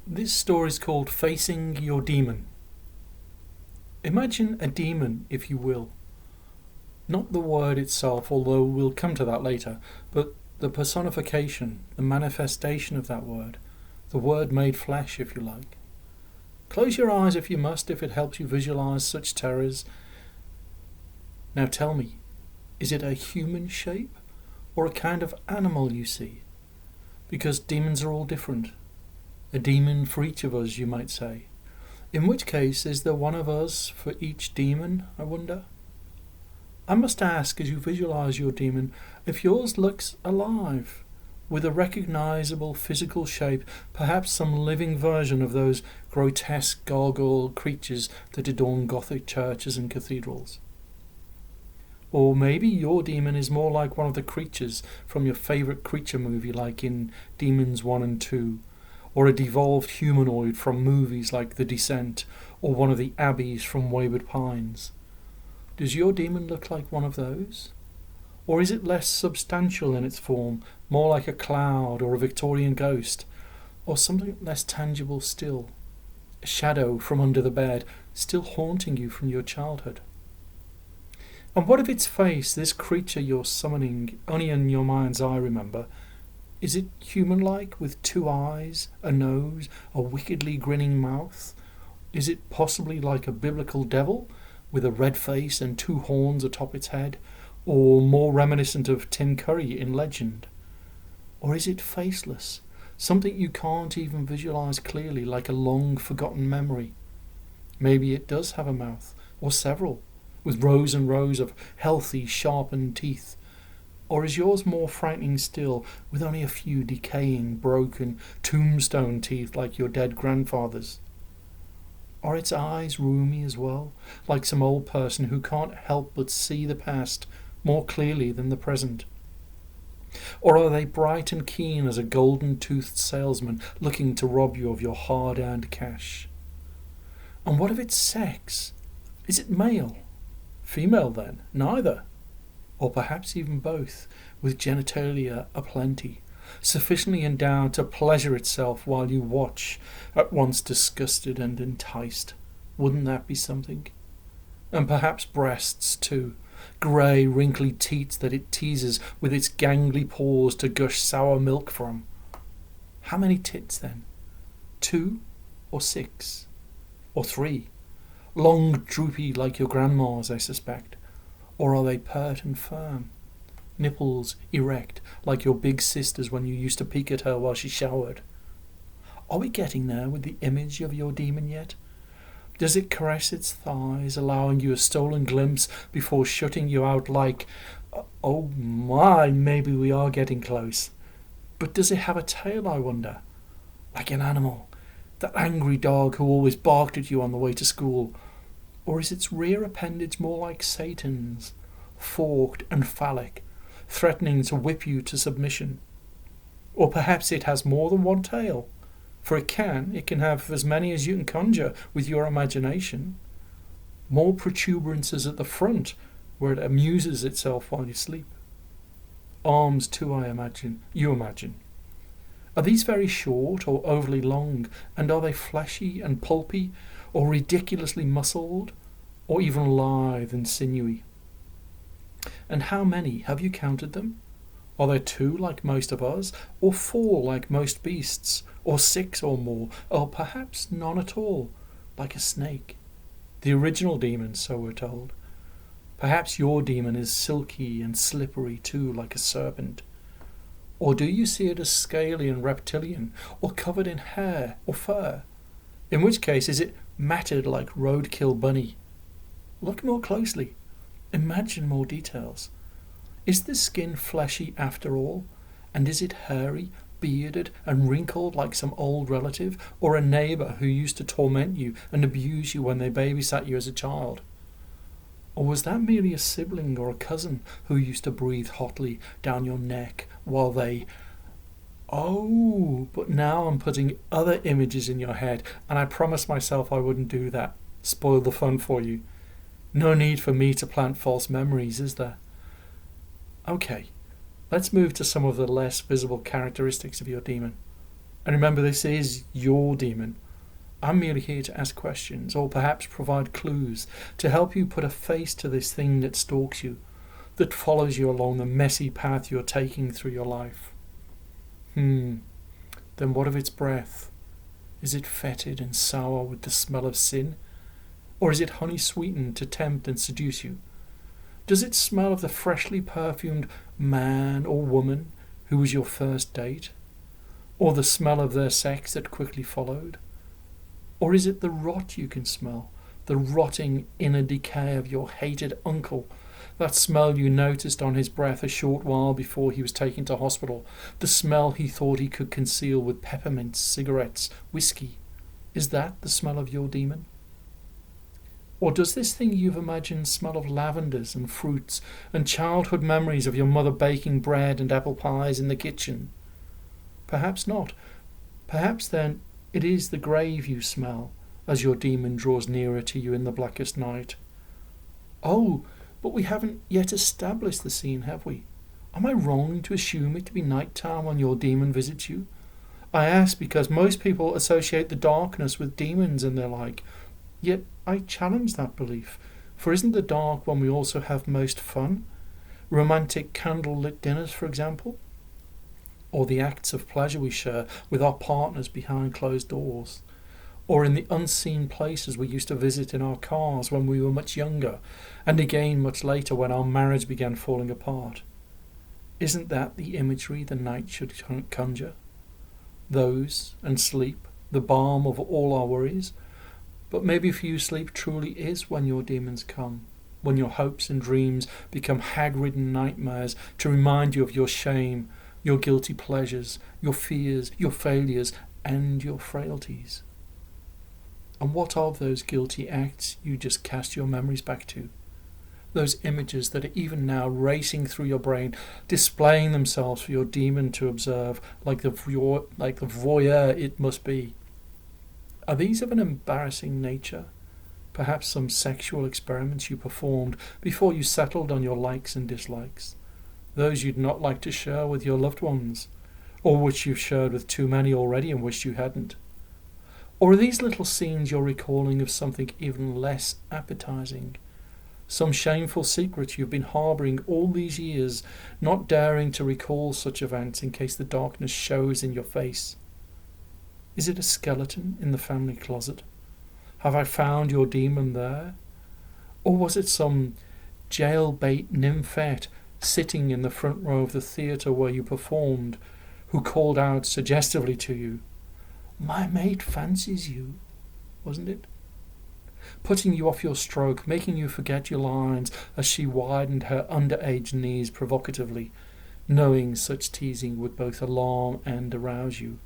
This story is called Facing Your Demon. Imagine a demon, if you will. Not the word itself, although we'll come to that later, but the personification, the manifestation of that word. The word made flesh, if you like. Close your eyes if you must, if it helps you visualize such terrors. Now tell me, is it a human shape or a kind of animal you see? Because demons are all different. A demon for each of us, you might say. In which case, is there one of us for each demon, I wonder? I must ask, as you visualize your demon, if yours looks alive, with a recognizable physical shape, perhaps some living version of those grotesque gargoyle creatures that adorn Gothic churches and cathedrals. Or maybe your demon is more like one of the creatures from your favourite creature movie, like in Demons 1 and 2, or a devolved humanoid from movies like The Descent, or one of the abbeys from Wayward Pines. Does your demon look like one of those? Or is it less substantial in its form, more like a cloud or a Victorian ghost, or something less tangible still, a shadow from under the bed, still haunting you from your childhood? And what if its face, this creature you're summoning, only in your mind's eye, remember, is it human-like, with two eyes, a nose, a wickedly grinning mouth? Is it possibly like a biblical devil, with a red face and two horns atop its head, or more reminiscent of Tim Curry in Legend? Or is it faceless, something you can't even visualize clearly, like a long-forgotten memory? Maybe it does have a mouth, or several, with rows and rows of healthy, sharpened teeth. Or is yours more frightening still, with only a few decaying, broken, tombstone teeth like your dead grandfather's? Are its eyes roomy as well, like some old person who can't help but see the past more clearly than the present? Or are they bright and keen as a golden-toothed salesman looking to rob you of your hard-earned cash? And what of its sex? Is it male? Female then? Neither? Or perhaps even both, with genitalia aplenty, sufficiently endowed to pleasure itself while you watch, at once disgusted and enticed? Wouldn't that be something? And perhaps breasts too, grey, wrinkly teats that it teases with its gangly paws to gush sour milk from. How many tits then? 2 or 6 or 3? Long, droopy like your grandma's, I suspect. Or are they pert and firm? Nipples erect like your big sister's when you used to peek at her while she showered? Are we getting there with the image of your demon yet? Does it caress its thighs, allowing you a stolen glimpse before shutting you out like, oh my, maybe we are getting close. But does it have a tail, I wonder? Like an animal, that angry dog who always barked at you on the way to school? Or is its rear appendage more like Satan's, forked and phallic, threatening to whip you to submission? Or perhaps it has more than one tail, for it can have as many as you can conjure with your imagination. More protuberances at the front, where it amuses itself while you sleep. Arms too, you imagine. Are these very short or overly long, and are they fleshy and pulpy, or ridiculously muscled, or even lithe and sinewy? And how many? Have you counted them? Are there 2 like most of us, or 4 like most beasts, or 6 or more, or perhaps none at all, like a snake? The original demon, so we're told. Perhaps your demon is silky and slippery too, like a serpent. Or do you see it as scaly and reptilian, or covered in hair or fur? In which case, is it matted like roadkill bunny? Look more closely. Imagine more details. Is the skin fleshy after all? And is it hairy, bearded and wrinkled like some old relative, or a neighbour who used to torment you and abuse you when they babysat you as a child? Or was that merely a sibling or a cousin who used to breathe hotly down your neck while they... Oh, but now I'm putting other images in your head, and I promised myself I wouldn't do that. Spoil the fun for you. No need for me to plant false memories, is there? Okay, let's move to some of the less visible characteristics of your demon. And remember, this is your demon. I'm merely here to ask questions, or perhaps provide clues, to help you put a face to this thing that stalks you, that follows you along the messy path you're taking through your life. Then what of its breath? Is it fetid and sour with the smell of sin? Or is it honey sweetened to tempt and seduce you? Does it smell of the freshly perfumed man or woman who was your first date? Or the smell of their sex that quickly followed? Or is it the rot you can smell, the rotting inner decay of your hated uncle, that smell you noticed on his breath a short while before he was taken to hospital, the smell he thought he could conceal with peppermints, cigarettes, whiskey? Is that the smell of your demon? Or does this thing you've imagined smell of lavenders and fruits and childhood memories of your mother baking bread and apple pies in the kitchen? Perhaps not. Perhaps then it is the grave you smell as your demon draws nearer to you in the blackest night. Oh, but we haven't yet established the scene, have we? Am I wrong to assume it to be night time when your demon visits you? I ask because most people associate the darkness with demons and their like. Yet I challenge that belief, for isn't the dark when we also have most fun? Romantic candle-lit dinners, for example? Or the acts of pleasure we share with our partners behind closed doors? Or in the unseen places we used to visit in our cars when we were much younger, and again much later when our marriage began falling apart? Isn't that the imagery the night should conjure? Those, and sleep, the balm of all our worries. But maybe for you sleep truly is when your demons come, when your hopes and dreams become hag-ridden nightmares to remind you of your shame, your guilty pleasures, your fears, your failures, and your frailties. And what of those guilty acts you just cast your memories back to? Those images that are even now racing through your brain, displaying themselves for your demon to observe, like the voyeur it must be. Are these of an embarrassing nature? Perhaps some sexual experiments you performed before you settled on your likes and dislikes, those you'd not like to share with your loved ones, or which you've shared with too many already and wished you hadn't? Or are these little scenes you're recalling of something even less appetizing? Some shameful secret you've been harbouring all these years, not daring to recall such events in case the darkness shows in your face? Is it a skeleton in the family closet? Have I found your demon there? Or was it some jailbait nymphette sitting in the front row of the theatre where you performed, who called out suggestively to you, "My mate fancies you," wasn't it? Putting you off your stroke, making you forget your lines as she widened her underage knees provocatively, knowing such teasing would both alarm and arouse you.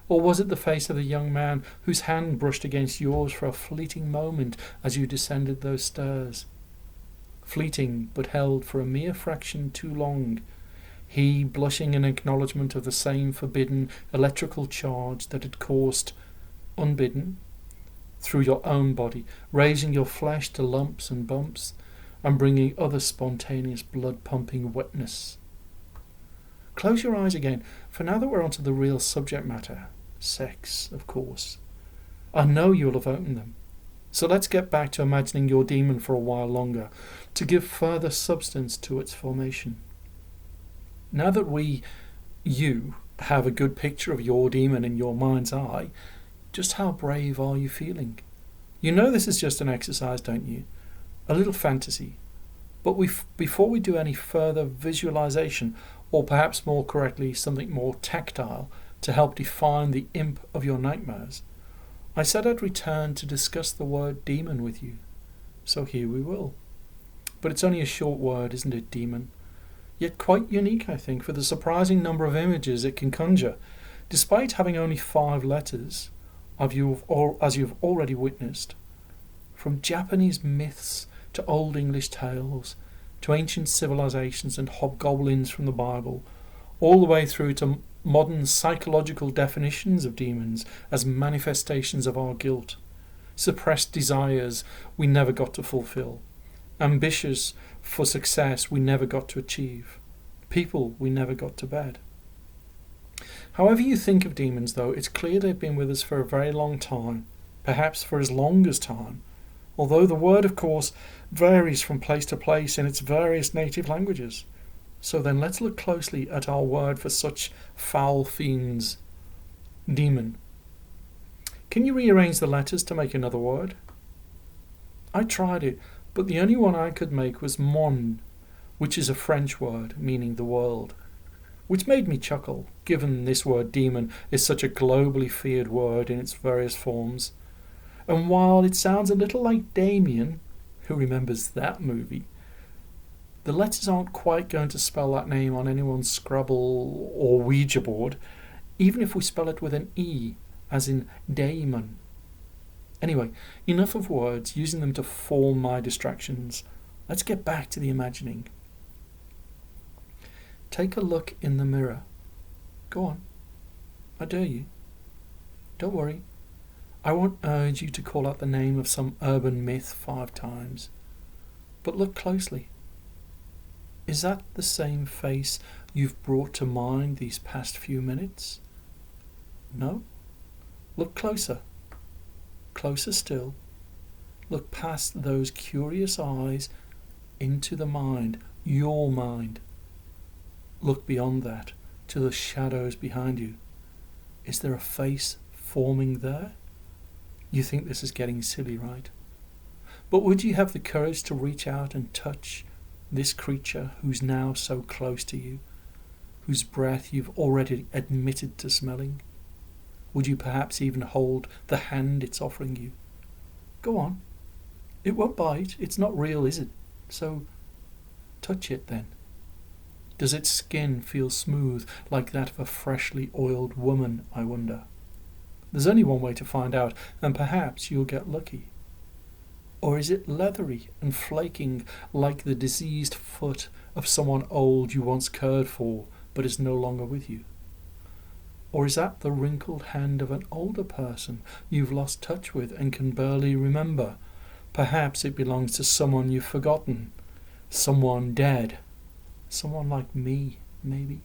Or was it the face of the young man whose hand brushed against yours for a fleeting moment as you descended those stairs? Fleeting, but held for a mere fraction too long, he blushing in acknowledgement of the same forbidden electrical charge that had coursed, unbidden, through your own body, raising your flesh to lumps and bumps, and bringing other spontaneous blood-pumping wetness. Close your eyes again, for now that we're onto the real subject matter, sex, of course, I know you'll have opened them. So let's get back to imagining your demon for a while longer, to give further substance to its formation. Now that you, have a good picture of your demon in your mind's eye, just how brave are you feeling? You know this is just an exercise, don't you? A little fantasy. But before we do any further visualization, or perhaps more correctly, something more tactile, to help define the imp of your nightmares, I said I'd return to discuss the word demon with you. So here we will. But it's only a short word, isn't it, demon? Yet quite unique, I think, for the surprising number of images it can conjure. Despite having only 5 letters, as you've already witnessed, from Japanese myths to Old English tales, to ancient civilizations and hobgoblins from the Bible, all the way through to modern psychological definitions of demons as manifestations of our guilt, suppressed desires we never got to fulfill, ambitious for success we never got to achieve, people we never got to bed. However you think of demons, though, it's clear they've been with us for a very long time, perhaps for as long as time, although the word, of course, varies from place to place in its various native languages. So then let's look closely at our word for such foul fiends. Demon. Can you rearrange the letters to make another word? I tried it, but the only one I could make was monde, which is a French word meaning the world, which made me chuckle, given this word demon is such a globally feared word in its various forms. And while it sounds a little like Damien, who remembers that movie, the letters aren't quite going to spell that name on anyone's Scrabble or Ouija board, even if we spell it with an E, as in daemon. Anyway, enough of words, using them to form my distractions. Let's get back to the imagining. Take a look in the mirror. Go on. I dare you. Don't worry. I won't urge you to call out the name of some urban myth 5 times. But look closely. Is that the same face you've brought to mind these past few minutes? No? Look closer. Closer still. Look past those curious eyes into the mind, your mind. Look beyond that, to the shadows behind you. Is there a face forming there? You think this is getting silly, right? But would you have the courage to reach out and touch this creature who's now so close to you, whose breath you've already admitted to smelling? Would you perhaps even hold the hand it's offering you? Go on. It won't bite. It's not real, is it? So touch it then. Does its skin feel smooth like that of a freshly oiled woman, I wonder? There's only one way to find out, and perhaps you'll get lucky. Or is it leathery and flaking like the diseased foot of someone old you once cared for but is no longer with you? Or is that the wrinkled hand of an older person you've lost touch with and can barely remember? Perhaps it belongs to someone you've forgotten, someone dead, someone like me, maybe.